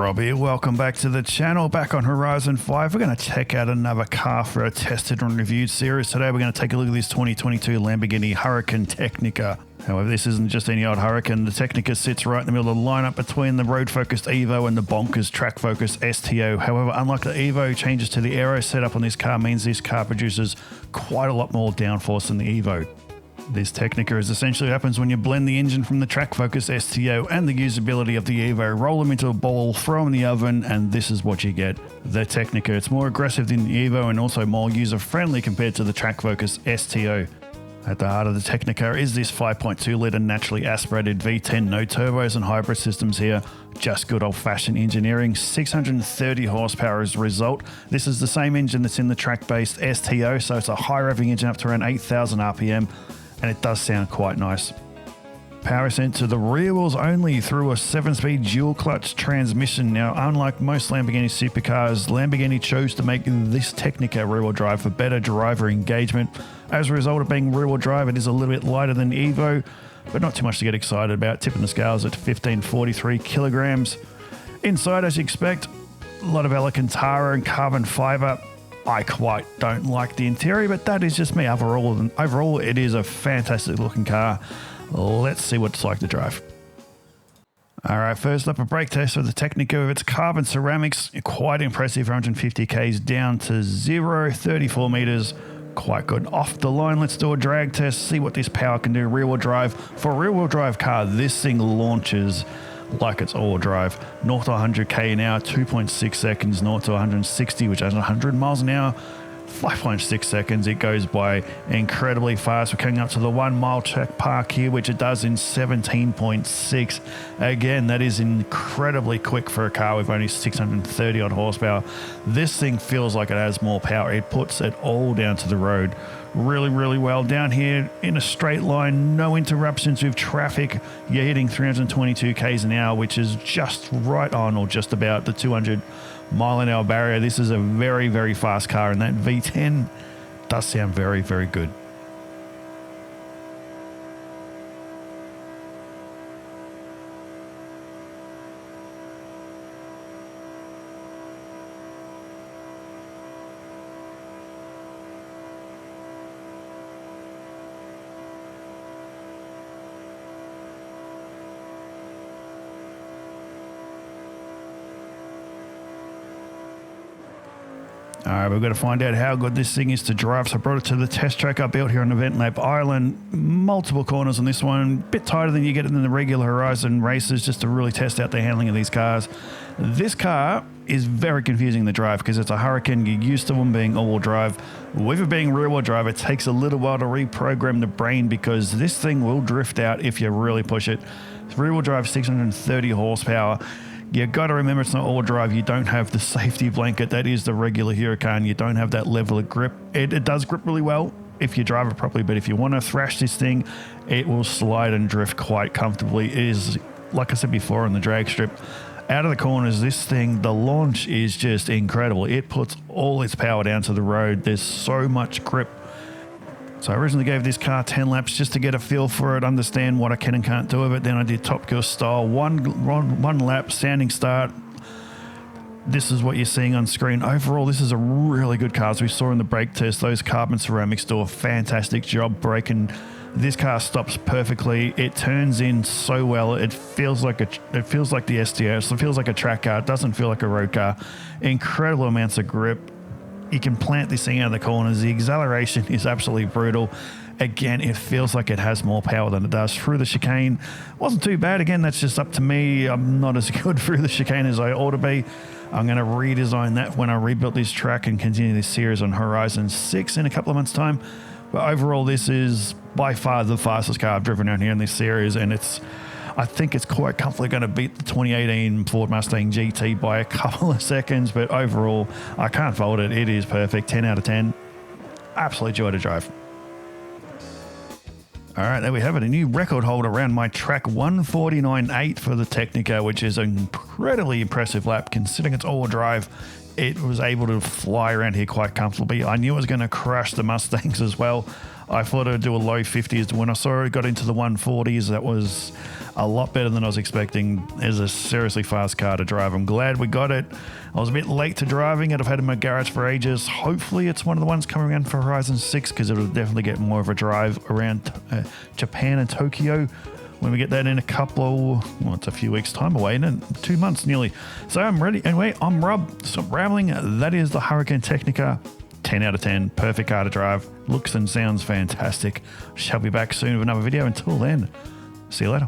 Rob here. Welcome back to the channel. Back on Horizon 5, we're going to check out another car for a tested and reviewed series. Today we're going to take a look at this 2022 Lamborghini Huracan Tecnica. However, this isn't just any old Huracan. The Tecnica sits right in the middle of the lineup between the road-focused Evo and the bonkers track-focused STO. However, unlike the Evo, changes to the aero setup on this car means this car produces quite a lot more downforce than the Evo. This Tecnica is essentially happens when you blend the engine from the track-focused STO and the usability of the Evo, roll them into a ball, throw them in the oven, and this is what you get. The Tecnica, it's more aggressive than the Evo and also more user-friendly compared to the track-focused STO. At the heart of the Tecnica is this 5.2 litre naturally aspirated V10, no turbos and hybrid systems here, just good old-fashioned engineering, 630 horsepower as a result. This is the same engine that's in the track-based STO, so it's a high revving engine up to around 8,000 RPM, and it does sound quite nice. Power sent to the rear wheels only through a 7-speed dual-clutch transmission. Now, unlike most Lamborghini supercars, Lamborghini chose to make this Tecnica rear-wheel drive for better driver engagement. As a result of being rear-wheel drive, it is a little bit lighter than the Evo, but not too much to get excited about. Tipping the scales at 1543 kilograms. Inside, as you expect, a lot of Alcantara and carbon fiber. I quite don't like the interior, but that is just me. Overall, it is a fantastic looking car. Let's see what it's like to drive. All right, first up, a brake test for the Tecnica with its carbon ceramics. Quite impressive, 150 Ks down to 0, 34 meters. Quite good. Off the line, let's do a drag test, see what this power can do rear-wheel drive. For a rear-wheel drive car, this thing launches like it's all-wheel drive. 0 to 100 K an hour, 2.6 seconds. 0 to 160, which is 100 miles an hour, 5.6 seconds. It goes by incredibly fast. We're coming up to the 1 mile check park here, which it does in 17.6. Again, that is incredibly quick for a car with only 630 odd horsepower. This thing feels like it has more power. It puts it all down to the road really well. Down here in a straight line, no interruptions with traffic. You're hitting 322 Ks an hour, which is just right on or just about the 200 mile an hour barrier. This is a very fast car, and that V10 does sound very good. All right, we've got to find out how good this thing is to drive. So I brought it to the test track I built here on Event Lab Island. Multiple corners on this one. A bit tighter than you get in the regular Horizon races, just to really test out the handling of these cars. This car is very confusing to drive because it's a Huracan. You're used to them being all-wheel drive. With it being rear-wheel drive, it takes a little while to reprogram the brain because this thing will drift out if you really push it. Rear-wheel drive, 630 horsepower. You got to remember it's not all drive. You don't have the safety blanket that is the regular Huracan. You don't have that level of grip. It does grip really well if you drive it properly, but if you want to thrash this thing, it will slide and drift quite comfortably. It is, like I said before on the drag strip, out of the corners, this thing, the launch is just incredible. It puts all its power down to the road. There's so much grip. So I originally gave this car 10 laps just to get a feel for it, understand what I can and can't do with it. Then I did Top Gear style, one lap, standing start. This is what you're seeing on screen. Overall, this is a really good car. As we saw in the brake test, those carbon ceramics do a fantastic job braking. This car stops perfectly. It turns in so well. It feels like the STO. So it feels like a track car. It doesn't feel like a road car. Incredible amounts of grip. You can plant this thing out of the corners. The acceleration is absolutely brutal. Again, it feels like it has more power than it does through the chicane. Wasn't too bad. Again, that's just up to me. I'm not as good through the chicane as I ought to be. I'm going to redesign that when I rebuild this track and continue this series on Horizon 6 in a couple of months' time. But overall, this is by far the fastest car I've driven out here in this series, and I think it's quite comfortably going to beat the 2018 Ford Mustang GT by a couple of seconds, but overall, I can't fault it. It is perfect. 10 out of 10. Absolute joy to drive. All right, there we have it. A new record holder around my track, 149.8 for the Tecnica, which is an incredibly impressive lap considering it's all-wheel drive. It was able to fly around here quite comfortably. I knew it was going to crush the Mustangs as well. I thought it would do a low 50s. When I saw it got into the 140s, that was a lot better than I was expecting. It's a seriously fast car to drive. I'm glad we got it. I was a bit late to driving it. I've had it in my garage for ages. Hopefully it's one of the ones coming around for Horizon 6 because it'll definitely get more of a drive around Japan and Tokyo when we get that in a it's a few weeks time away, and 2 months nearly. So I'm ready. Anyway, I'm Rob. Stop rambling. That is the Huracan Tecnica. 10 out of 10. Perfect car to drive. Looks and sounds fantastic. Shall be back soon with another video. Until then, see you later.